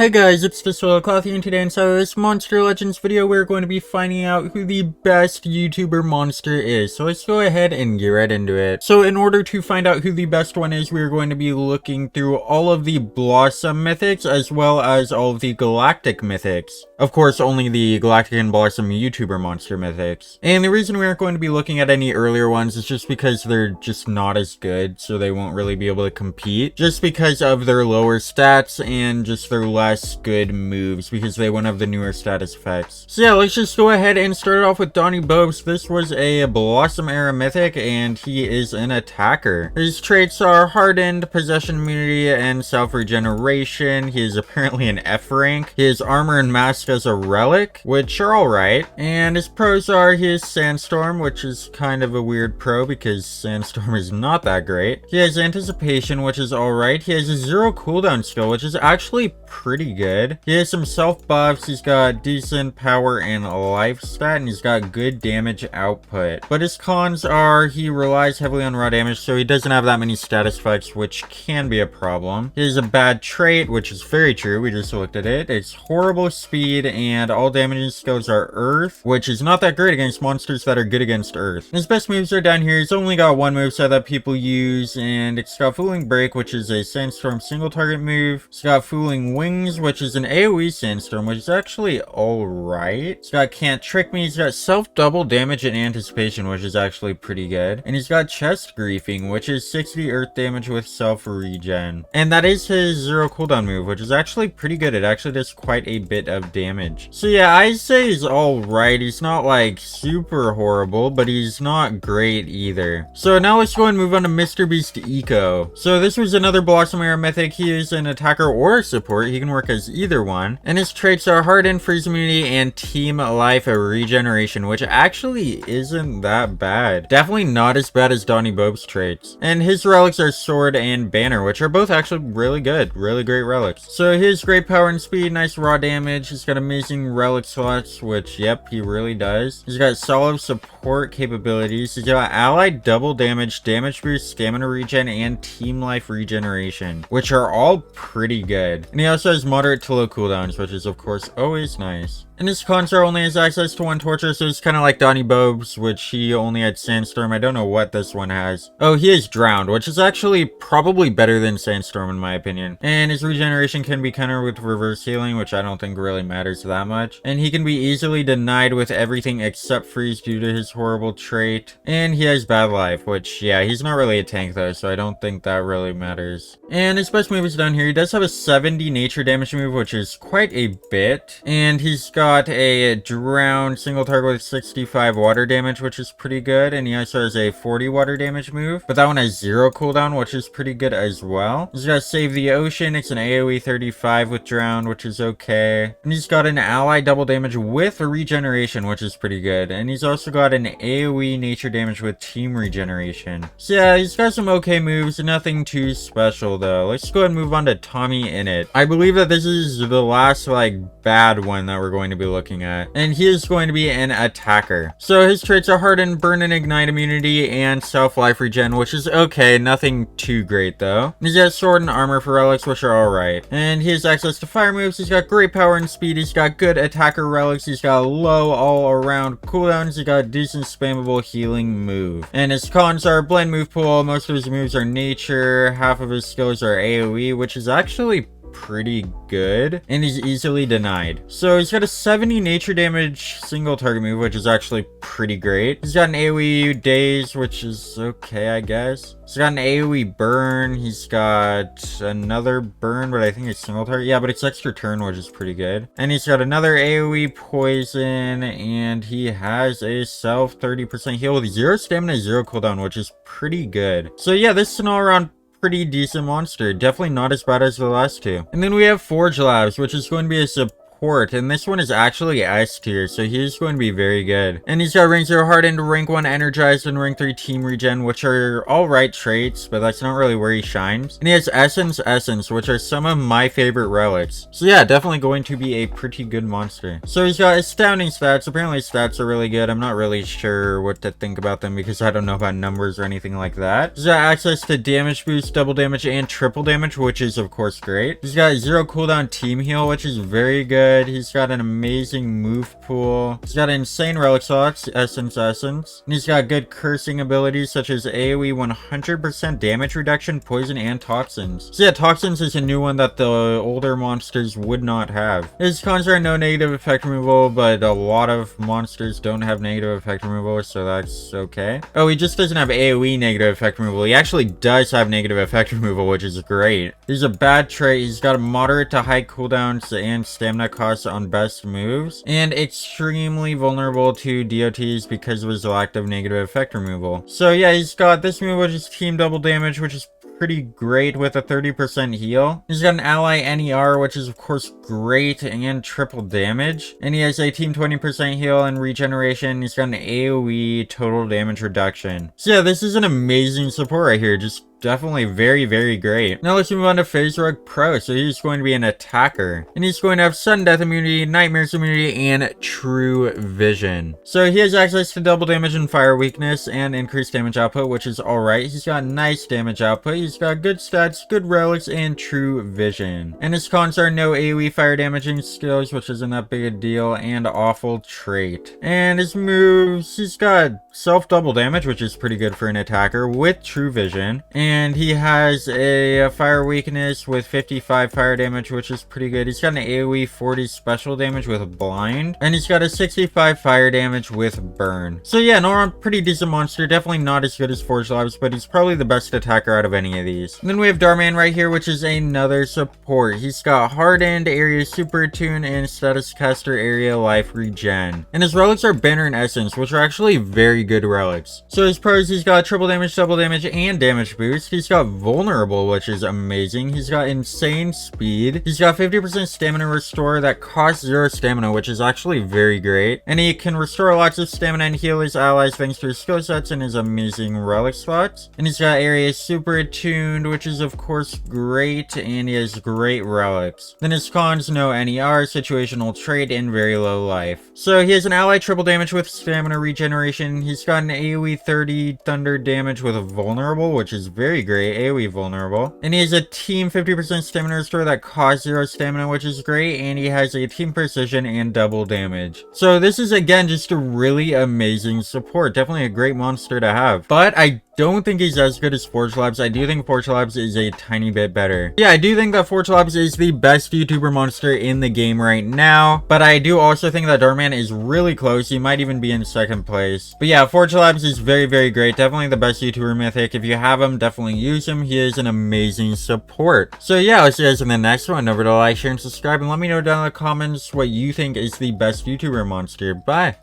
Hey guys, it's the Soil Coffee, and today inside of this Monster Legends video, we're going to be finding out who the best YouTuber monster is. So let's go ahead and get right into it. So in order to find out who the best one is, we're going to be looking through all of the Blossom mythics, as well as all of the Galactic mythics. Of course, only the Galactic and Blossom YouTuber monster mythics. And the reason we aren't going to be looking at any earlier ones is just because they're just not as good, so they won't really be able to compete. Just because of their lower stats and just their less good moves, because they won't have the newer status effects. So yeah, let's just go ahead and start it off with Donnie. This was a Blossom era mythic, and he is an attacker. His traits are hardened, possession immunity, and self-regeneration. He is apparently an F rank. His armor and mask as a relic, which are alright. And his pros are his Sandstorm, which is kind of a weird pro because Sandstorm is not that great. He has anticipation, which is alright. He has a 0 cooldown skill, which is actually pretty good. He has some self buffs. He's got decent power and life stat, and he's got good damage output. But his cons are he relies heavily on raw damage, so he doesn't have that many status effects, which can be a problem. He has a bad trait, which is very true. We just looked at it. It's horrible speed, and all damaging skills are earth, which is not that great against monsters that are good against earth. His best moves are down here. He's only got one moveset that people use, and it's got Fooling Break, which is a Sandstorm single target move. It's got Fooling Wings, which is an AoE Sandstorm, which is actually alright. He's got Can't Trick Me. He's got self double damage and anticipation, which is actually pretty good. And he's got Chest Griefing, which is 60 earth damage with self regen. And that is his 0 cooldown move, which is actually pretty good. It actually does quite a bit of damage. So yeah, I say he's alright. He's not like super horrible, but he's not great either. So now let's go and move on to MrBeast Eco. So this was another Blossom era mythic. He is an attacker or a support. He can work as either one. And his traits are Harden, Freeze Immunity, and Team Life Regeneration, which actually isn't that bad. Definitely not as bad as Donnie traits. And his relics are Sword and Banner, which are both actually really good. Really great relics. So he has great power and speed, nice raw damage. He's got amazing relic slots, which, yep, he really does. He's got solid support capabilities. He's got allied double damage, damage boost, stamina regen, and team life regeneration, which are all pretty good. And he also has moderate to low cooldowns, which is of course always nice. And his cons are only has access to one torture, so he's kind of like Donnie, which he only had Sandstorm. I don't know what this one has. Oh, he is Drowned, which is actually probably better than Sandstorm in my opinion. And his regeneration can be countered with reverse healing, which I don't think really matters that much. And he can be easily denied with everything except freeze due to his horrible trait. And he has bad life, which, yeah, he's not really a tank though, so I don't think that really matters. And his best move is down here. He does have a 70 nature damage move, which is quite a bit. And he's got a Drowned single target with 65 water damage, which is pretty good. And he also has a 40 water damage move, but that one has 0 cooldown, which is pretty good as well. He's got Save the Ocean. It's an AoE 35 with Drowned, which is okay. And he's got an ally double damage with a regeneration, which is pretty good. And he's also got an AoE nature damage with team regeneration. So yeah, he's got some okay moves, nothing too special though. Let's go ahead and move on to TommyInnit. I believe that this is the last like bad one that we're going to be looking at, and he is going to be an attacker. So his traits are Harden, Burn and Ignite immunity, and self life regen, which is okay, nothing too great though. He's got sword and armor for relics, which are alright. And he has access to fire moves. He's got great power and speed. He's got good attacker relics. He's got low all around cooldowns. He's got decent spammable healing move. And his cons are blend move pool. Most of his moves are nature. Half of his skills are AoE, which is actually pretty good, and he's easily denied. So he's got a 70 nature damage single target move, which is actually pretty great. He's got an AoE daze, which is okay, I guess. He's got an AoE burn. He's got another burn, but I think it's single target. Yeah, but it's extra turn, which is pretty good. And he's got another AoE poison, and he has a self 30% heal with 0 stamina, 0 cooldown, which is pretty good. So yeah, this is an all-around pretty decent monster. Definitely not as bad as the last two. And then we have forgelabs, which is going to be a support support, and this one is actually S tier, so he's going to be very good. And he's got rank 0 hardened, rank 1 energized, and rank 3 team regen, which are all right traits, but that's not really where he shines. And he has essence, which are some of my favorite relics. So yeah, definitely going to be a pretty good monster. So he's got astounding stats. Apparently stats are really good. I'm not really sure what to think about them because I don't know about numbers or anything like that. He's got access to damage boost, double damage, and triple damage, which is of course great. He's got 0 cooldown team heal, which is very good. He's got an amazing move pool. He's got insane relic slots, essence. And he's got good cursing abilities such as AoE 100% damage reduction, poison, and toxins. So yeah, toxins is a new one that the older monsters would not have. His cons are no negative effect removal, but a lot of monsters don't have negative effect removal, so that's okay. Oh, he just doesn't have AoE negative effect removal. He actually does have negative effect removal, which is great. He's a bad trait. He's got a moderate to high cooldowns and stamina costs on best moves, and extremely vulnerable to DOTs because of his lack of negative effect removal. So yeah, he's got this move, which is team double damage, which is pretty great with a 30% heal. He's got an ally NER, which is of course great, and triple damage. And he has a team 20% heal and regeneration. He's got an AoE total damage reduction. So yeah, this is an amazing support right here. Just definitely very, very great. Now let's move on to Phase Rug Pro. So he's going to be an attacker, and he's going to have sudden death immunity, nightmares immunity, and true vision. So he has access to double damage and fire weakness and increased damage output, which is alright. He's got nice damage output. He's got good stats, good relics, and true vision. And his cons are no AoE fire damaging skills, which isn't that big a deal, and awful trait. And his moves, he's got self double damage, which is pretty good for an attacker, with true vision. And he has a fire weakness with 55 fire damage, which is pretty good. He's got an AoE 40 special damage with blind, and he's got a 65 fire damage with burn. So yeah, an all-around pretty decent monster. Definitely not as good as forgelabs, but he's probably the best attacker out of any of these. And then we have Darman right here, which is another support. He's got hardened, area super attune, and status caster area life regen. And his relics are banner and essence, which are actually very good relics. So his pros, he's got triple damage, double damage, and damage boost. He's got vulnerable, which is amazing. He's got insane speed. He's got 50% stamina restore that costs 0 stamina, which is actually very great. And he can restore lots of stamina and heal his allies thanks to his skill sets and his amazing relic slots. And he's got area super attuned, which is of course great, and he has great relics. Then his cons, no NER, situational trait, and very low life. So he has an ally triple damage with stamina regeneration. He's got an AoE 30 thunder damage with a vulnerable, which is very great, AoE vulnerable. And he has a team 50% stamina restore that costs 0 stamina, which is great, and he has a team precision and double damage. So this is again just a really amazing support. Definitely a great monster to have. But I don't think he's as good as forgelabs. I do think forgelabs is a tiny bit better. Yeah, I do think that forgelabs is the best YouTuber monster in the game right now, but I do also think that Darman is really close. He might even be in second place. But yeah, forgelabs is very, very great. Definitely the best YouTuber mythic. If you have him, definitely use him. He is an amazing support. So yeah, I'll see you guys in the next one. Don't forget to like, share, and subscribe, and let me know down in the comments what you think is the best YouTuber monster. Bye!